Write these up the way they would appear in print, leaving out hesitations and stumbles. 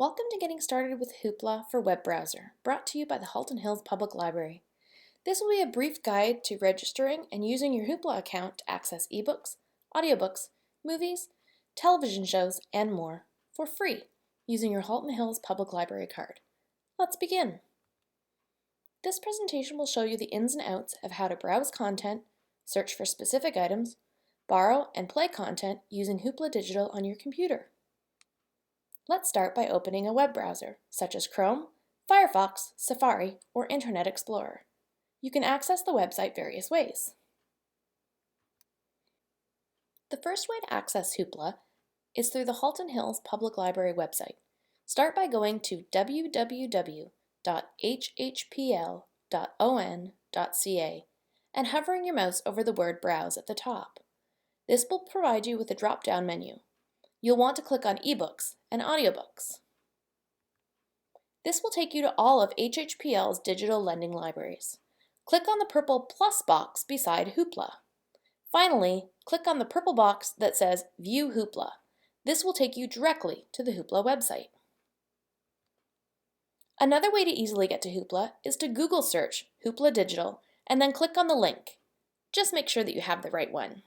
Welcome to Getting Started with Hoopla for Web Browser, brought to you by the Halton Hills Public Library. This will be a brief guide to registering and using your Hoopla account to access ebooks, audiobooks, movies, television shows, and more for free using your Halton Hills Public Library card. Let's begin. This presentation will show you the ins and outs of how to browse content, search for specific items, borrow and play content using Hoopla Digital on your computer. Let's start by opening a web browser, such as Chrome, Firefox, Safari, or Internet Explorer. You can access the website various ways. The first way to access Hoopla is through the Halton Hills Public Library website. Start by going to www.hhpl.on.ca and hovering your mouse over the word Browse at the top. This will provide you with a drop-down menu. You'll want to click on eBooks and audiobooks. This will take you to all of HHPL's digital lending libraries. Click on the purple plus box beside Hoopla. Finally, click on the purple box that says View Hoopla. This will take you directly to the Hoopla website. Another way to easily get to Hoopla is to Google search Hoopla Digital and then click on the link. Just make sure that you have the right one.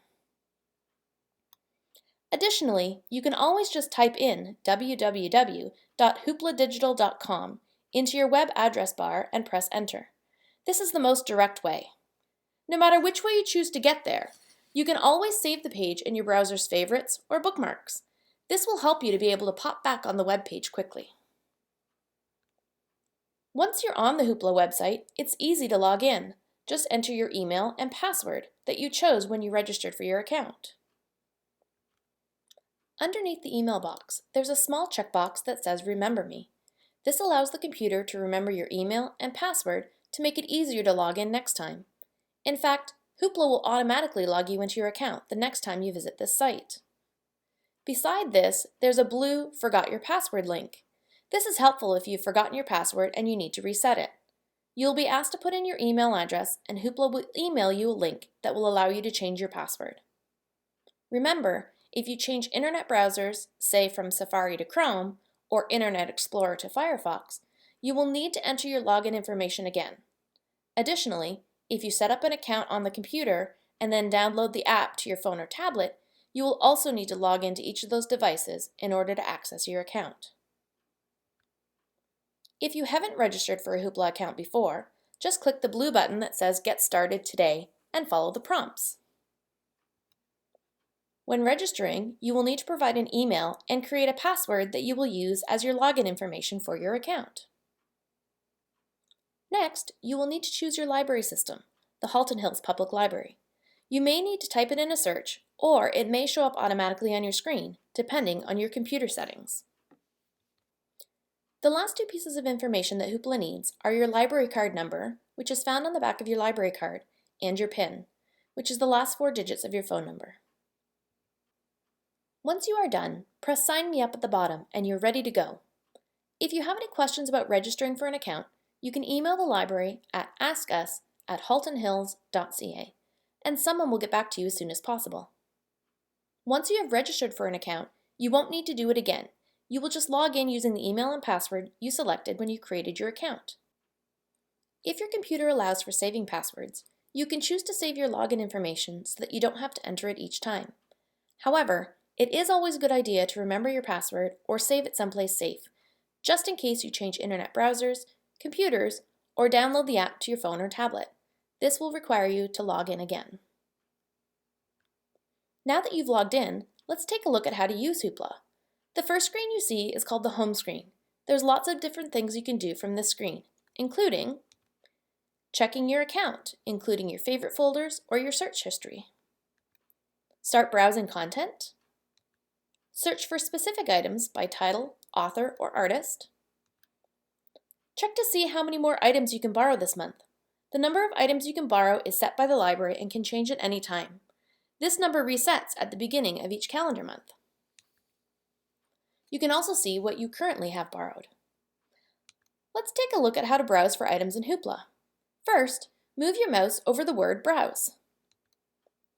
Additionally, you can always just type in www.hoopladigital.com into your web address bar and press enter. This is the most direct way. No matter which way you choose to get there, you can always save the page in your browser's favorites or bookmarks. This will help you to be able to pop back on the web page quickly. Once you're on the Hoopla website, it's easy to log in. Just enter your email and password that you chose when you registered for your account. Underneath the email box, there's a small checkbox that says Remember Me. This allows the computer to remember your email and password to make it easier to log in next time. In fact, Hoopla will automatically log you into your account the next time you visit this site. Beside this, there's a blue Forgot Your Password link. This is helpful if you've forgotten your password and you need to reset it. You'll be asked to put in your email address and Hoopla will email you a link that will allow you to change your password. Remember, if you change internet browsers, say from Safari to Chrome, or Internet Explorer to Firefox, you will need to enter your login information again. Additionally, if you set up an account on the computer and then download the app to your phone or tablet, you will also need to log into each of those devices in order to access your account. If you haven't registered for a Hoopla account before, just click the blue button that says Get Started Today and follow the prompts. When registering, you will need to provide an email and create a password that you will use as your login information for your account. Next, you will need to choose your library system, the Halton Hills Public Library. You may need to type it in a search, or it may show up automatically on your screen, depending on your computer settings. The last two pieces of information that Hoopla needs are your library card number, which is found on the back of your library card, and your PIN, which is the last 4 digits of your phone number. Once you are done, press Sign Me Up at the bottom and you're ready to go. If you have any questions about registering for an account, you can email the library at askus@haltonhills.ca and someone will get back to you as soon as possible. Once you have registered for an account, you won't need to do it again. You will just log in using the email and password you selected when you created your account. If your computer allows for saving passwords, you can choose to save your login information so that you don't have to enter it each time. However, it is always a good idea to remember your password or save it someplace safe, just in case you change internet browsers, computers, or download the app to your phone or tablet. This will require you to log in again. Now that you've logged in, let's take a look at how to use Hoopla. The first screen you see is called the home screen. There's lots of different things you can do from this screen, including checking your account, including your favorite folders or your search history. Start browsing content. Search for specific items by title, author, or artist. Check to see how many more items you can borrow this month. The number of items you can borrow is set by the library and can change at any time. This number resets at the beginning of each calendar month. You can also see what you currently have borrowed. Let's take a look at how to browse for items in Hoopla. First, move your mouse over the word Browse.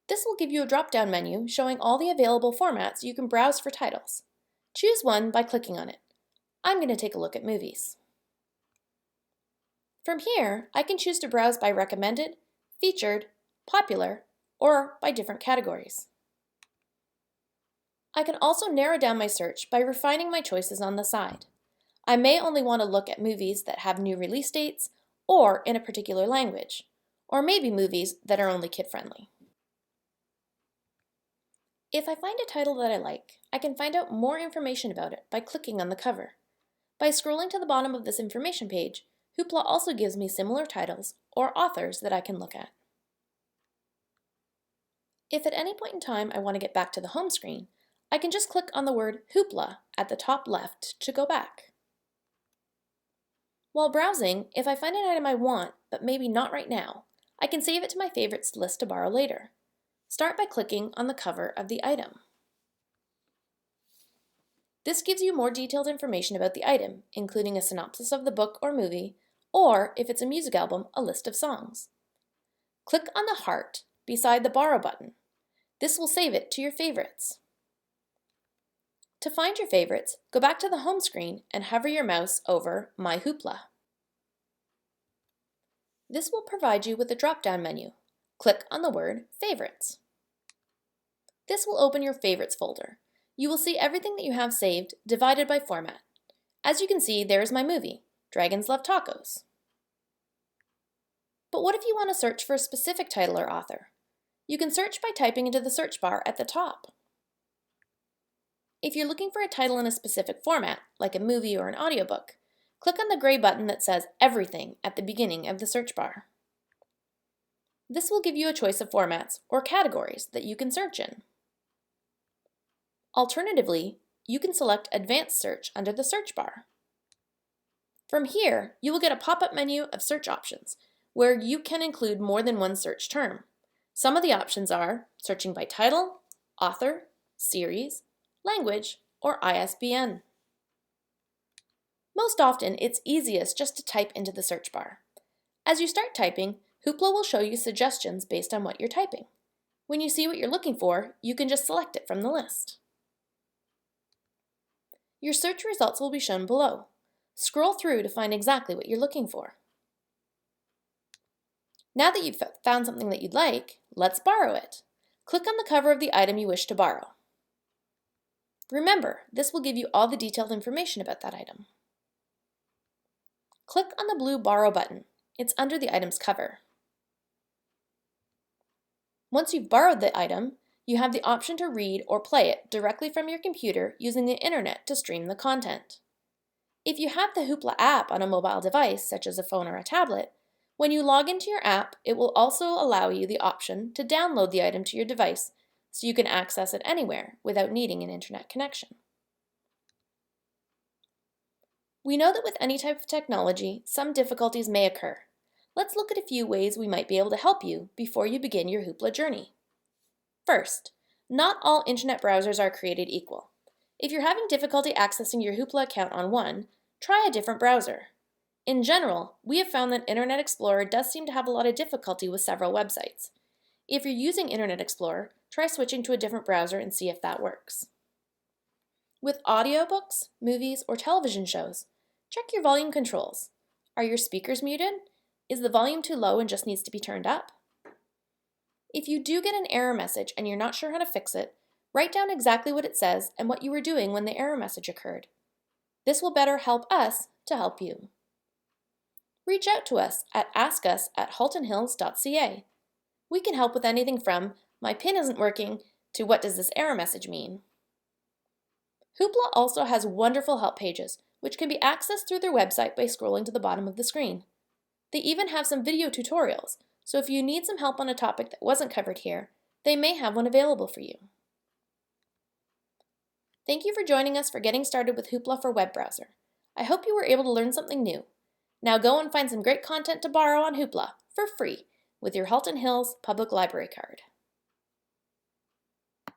This will give you a drop-down menu showing all the available formats you can browse for titles. Choose one by clicking on it. I'm going to take a look at movies. From here, I can choose to browse by recommended, featured, popular, or by different categories. I can also narrow down my search by refining my choices on the side. I may only want to look at movies that have new release dates or in a particular language, or maybe movies that are only kid-friendly. If I find a title that I like, I can find out more information about it by clicking on the cover. By scrolling to the bottom of this information page, Hoopla also gives me similar titles or authors that I can look at. If at any point in time I want to get back to the home screen, I can just click on the word Hoopla at the top left to go back. While browsing, if I find an item I want, but maybe not right now, I can save it to my favorites list to borrow later. Start by clicking on the cover of the item. This gives you more detailed information about the item, including a synopsis of the book or movie, or if it's a music album, a list of songs. Click on the heart beside the Borrow button. This will save it to your favorites. To find your favorites, go back to the home screen and hover your mouse over My Hoopla. This will provide you with a drop-down menu. Click on the word Favorites. This will open your Favorites folder. You will see everything that you have saved divided by format. As you can see, there is my movie, Dragons Love Tacos. But what if you want to search for a specific title or author? You can search by typing into the search bar at the top. If you're looking for a title in a specific format, like a movie or an audiobook, click on the gray button that says Everything at the beginning of the search bar. This will give you a choice of formats or categories that you can search in. Alternatively, you can select Advanced Search under the search bar. From here, you will get a pop-up menu of search options where you can include more than one search term. Some of the options are searching by title, author, series, language, or ISBN. Most often, it's easiest just to type into the search bar. As you start typing, Hoopla will show you suggestions based on what you're typing. When you see what you're looking for, you can just select it from the list. Your search results will be shown below. Scroll through to find exactly what you're looking for. Now that you've found something that you'd like, let's borrow it. Click on the cover of the item you wish to borrow. Remember, this will give you all the detailed information about that item. Click on the blue Borrow button. It's under the item's cover. Once you've borrowed the item, you have the option to read or play it directly from your computer using the internet to stream the content. If you have the Hoopla app on a mobile device, such as a phone or a tablet, when you log into your app, it will also allow you the option to download the item to your device so you can access it anywhere without needing an internet connection. We know that with any type of technology, some difficulties may occur. Let's look at a few ways we might be able to help you before you begin your Hoopla journey. First, not all internet browsers are created equal. If you're having difficulty accessing your Hoopla account on one, try a different browser. In general, we have found that Internet Explorer does seem to have a lot of difficulty with several websites. If you're using Internet Explorer, try switching to a different browser and see if that works. With audiobooks, movies, or television shows, check your volume controls. Are your speakers muted? Is the volume too low and just needs to be turned up? If you do get an error message and you're not sure how to fix it, write down exactly what it says and what you were doing when the error message occurred. This will better help us to help you. Reach out to us at askus@haltonhills.ca. We can help with anything from, my pin isn't working, to what does this error message mean? Hoopla also has wonderful help pages, which can be accessed through their website by scrolling to the bottom of the screen. They even have some video tutorials, so if you need some help on a topic that wasn't covered here, they may have one available for you. Thank you for joining us for getting started with Hoopla for web browser. I hope you were able to learn something new. Now go and find some great content to borrow on Hoopla for free with your Halton Hills Public Library card.